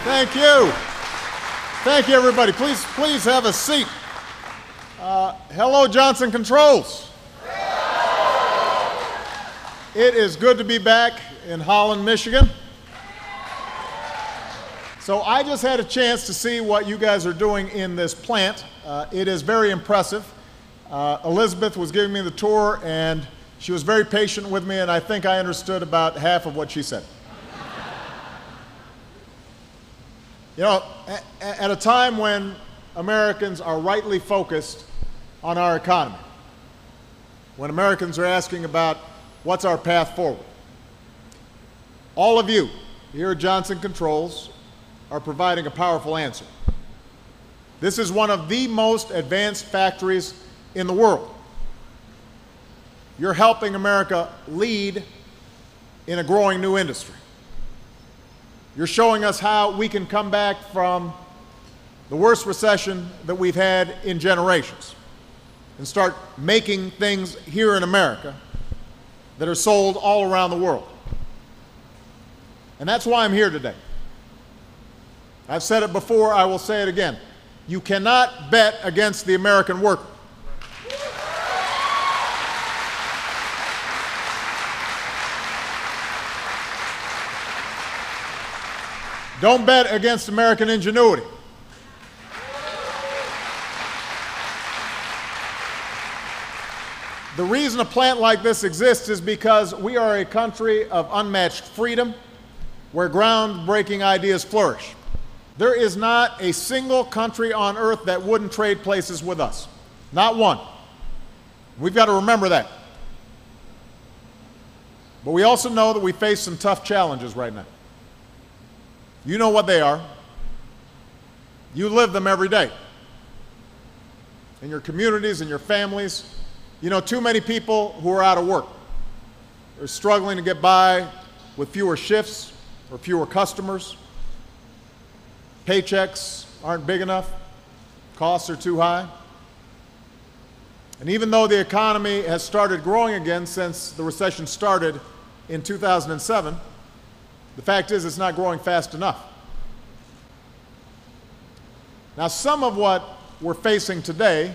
Thank you. Thank you, everybody. Please have a seat. Hello, Johnson Controls. It is good to be back in Holland, Michigan. So I just had a chance to see what you guys are doing in this plant. It is very impressive. Elizabeth was giving me the tour, and she was very patient with me, and I think I understood about half of what she said. You know, at a time when Americans are rightly focused on our economy, when Americans are asking about what's our path forward, all of you here at Johnson Controls are providing a powerful answer. This is one of the most advanced factories in the world. You're helping America lead in a growing new industry. You're showing us how we can come back from the worst recession that we've had in generations and start making things here in America that are sold all around the world. And that's why I'm here today. I've said it before, I will say it again. You cannot bet against the American worker. Don't bet against American ingenuity. The reason a plant like this exists is because we are a country of unmatched freedom where groundbreaking ideas flourish. There is not a single country on earth that wouldn't trade places with us. Not one. We've got to remember that. But we also know that we face some tough challenges right now. You know what they are. You live them every day. In your communities, in your families. You know, too many people who are out of work. They're struggling to get by with fewer shifts or fewer customers. Paychecks aren't big enough. Costs are too high. And even though the economy has started growing again since the recession started in 2007, the fact is it's not growing fast enough. Now, some of what we're facing today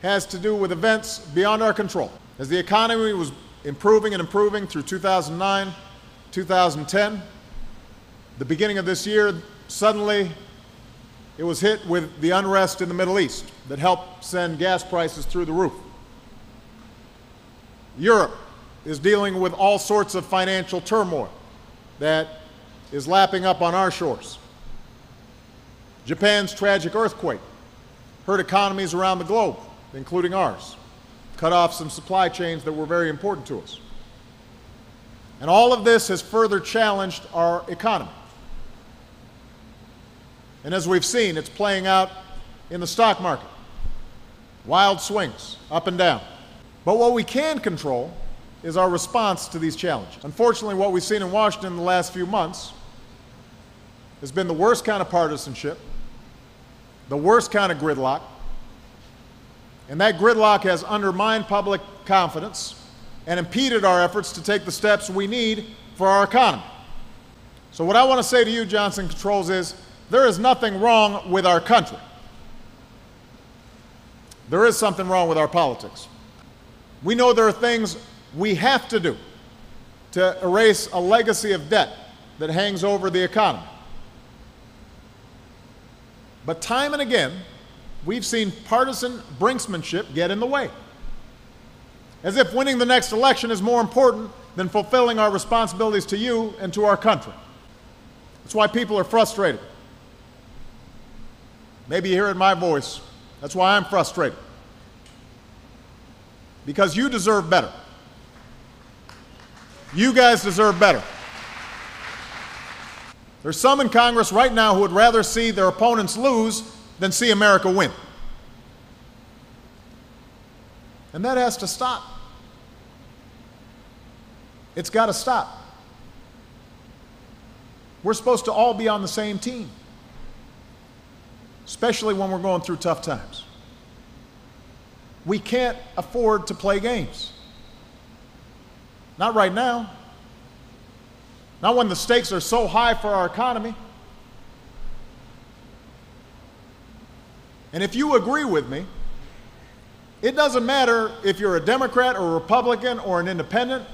has to do with events beyond our control. As the economy was improving and improving through 2009, 2010, the beginning of this year, suddenly it was hit with the unrest in the Middle East that helped send gas prices through the roof. Europe is dealing with all sorts of financial turmoil that is lapping up on our shores. Japan's tragic earthquake hurt economies around the globe, including ours, cut off some supply chains that were very important to us. And all of this has further challenged our economy. And as we've seen, it's playing out in the stock market. Wild swings, up and down. But what we can control is our response to these challenges. Unfortunately, what we've seen in Washington in the last few months has been the worst kind of partisanship, the worst kind of gridlock, and that gridlock has undermined public confidence and impeded our efforts to take the steps we need for our economy. So what I want to say to you, Johnson Controls, is there is nothing wrong with our country. There is something wrong with our politics. We know there are things we have to do to erase a legacy of debt that hangs over the economy. But time and again, we've seen partisan brinksmanship get in the way, as if winning the next election is more important than fulfilling our responsibilities to you and to our country. That's why people are frustrated. Maybe you hear it in my voice. That's why I'm frustrated. Because you deserve better. You guys deserve better. There's some in Congress right now who would rather see their opponents lose than see America win. And that has to stop. It's got to stop. We're supposed to all be on the same team, especially when we're going through tough times. We can't afford to play games. Not right now. Not when the stakes are so high for our economy. And if you agree with me, it doesn't matter if you're a Democrat or a Republican or an independent,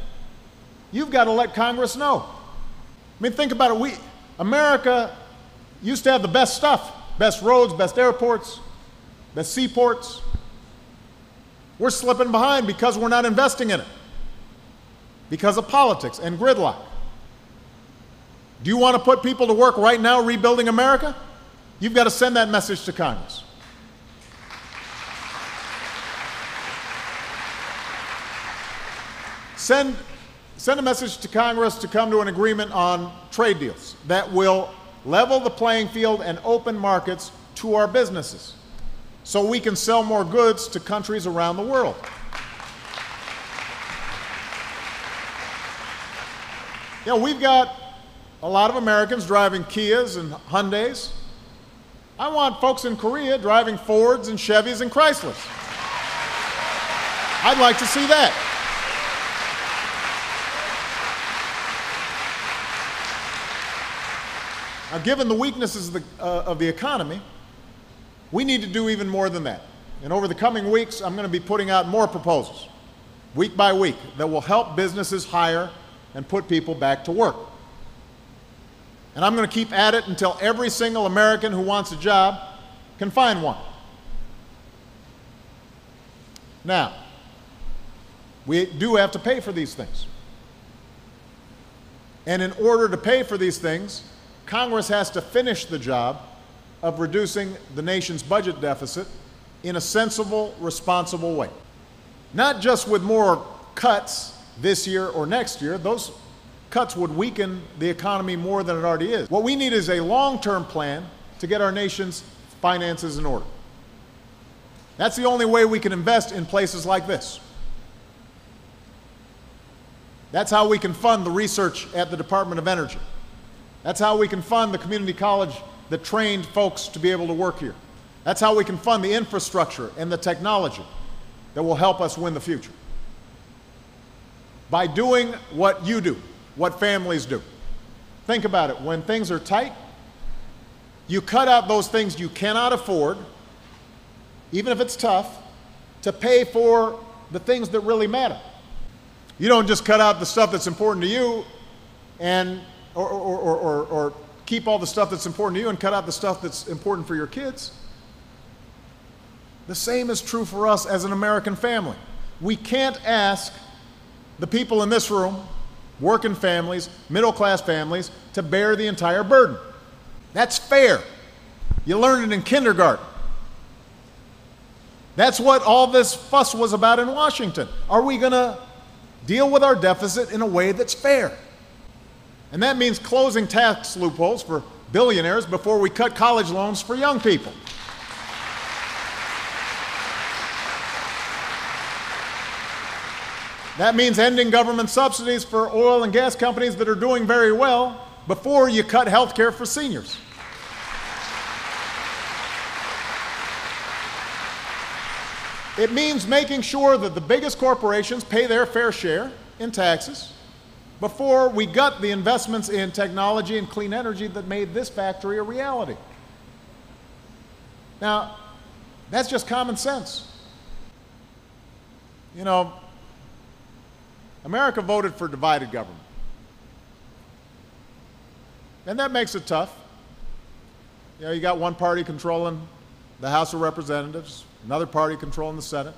you've got to let Congress know. I mean, think about it. America used to have the best stuff, best roads, best airports, best seaports. We're slipping behind because we're not investing in it, because of politics and gridlock. Do you want to put people to work right now rebuilding America? You've got to send that message to Congress. Send a message to Congress to come to an agreement on trade deals that will level the playing field and open markets to our businesses so we can sell more goods to countries around the world. You know, we've got a lot of Americans driving Kias and Hyundais. I want folks in Korea driving Fords and Chevys and Chryslers. I'd like to see that. Now, given the weaknesses of the economy, we need to do even more than that. And over the coming weeks, I'm going to be putting out more proposals, week by week, that will help businesses hire and put people back to work. And I'm going to keep at it until every single American who wants a job can find one. Now, we do have to pay for these things. And in order to pay for these things, Congress has to finish the job of reducing the nation's budget deficit in a sensible, responsible way. Not just with more cuts this year or next year. Those cuts would weaken the economy more than it already is. What we need is a long-term plan to get our nation's finances in order. That's the only way we can invest in places like this. That's how we can fund the research at the Department of Energy. That's how we can fund the community college that trained folks to be able to work here. That's how we can fund the infrastructure and the technology that will help us win the future. By doing what you do, what families do. Think about it. When things are tight, you cut out those things you cannot afford, even if it's tough, to pay for the things that really matter. You don't just cut out the stuff that's important to you and or keep all the stuff that's important to you and cut out the stuff that's important for your kids. The same is true for us as an American family. We can't ask the people in this room, working families, middle-class families, to bear the entire burden. That's fair. You learned it in kindergarten. That's what all this fuss was about in Washington. Are we going to deal with our deficit in a way that's fair? And that means closing tax loopholes for billionaires before we cut college loans for young people. That means ending government subsidies for oil and gas companies that are doing very well before you cut health care for seniors. It means making sure that the biggest corporations pay their fair share in taxes before we gut the investments in technology and clean energy that made this factory a reality. Now, that's just common sense. You know, America voted for divided government. And that makes it tough. You know, you got one party controlling the House of Representatives, another party controlling the Senate.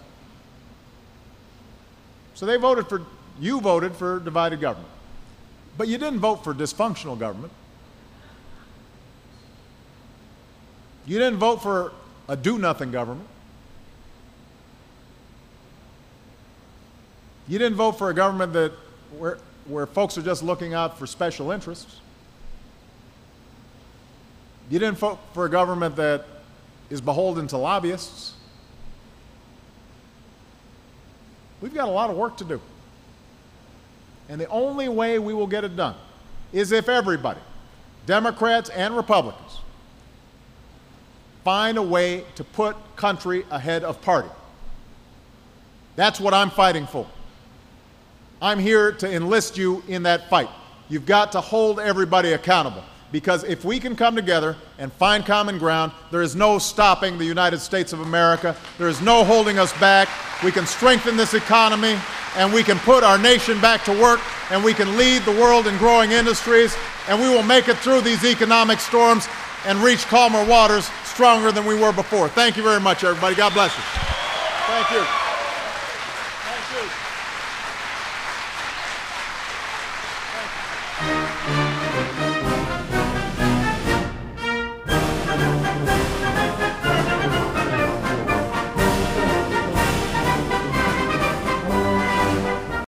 So you voted for divided government. But you didn't vote for dysfunctional government. You didn't vote for a do-nothing government. You didn't vote for a government where folks are just looking out for special interests. You didn't vote for a government that is beholden to lobbyists. We've got a lot of work to do. And the only way we will get it done is if everybody, Democrats and Republicans, find a way to put country ahead of party. That's what I'm fighting for. I'm here to enlist you in that fight. You've got to hold everybody accountable. because if we can come together and find common ground, there is no stopping the United States of America. There is no holding us back. We can strengthen this economy, and we can put our nation back to work, and we can lead the world in growing industries, and we will make it through these economic storms and reach calmer waters stronger than we were before. Thank you very much, everybody. God bless you. Thank you. Thank you.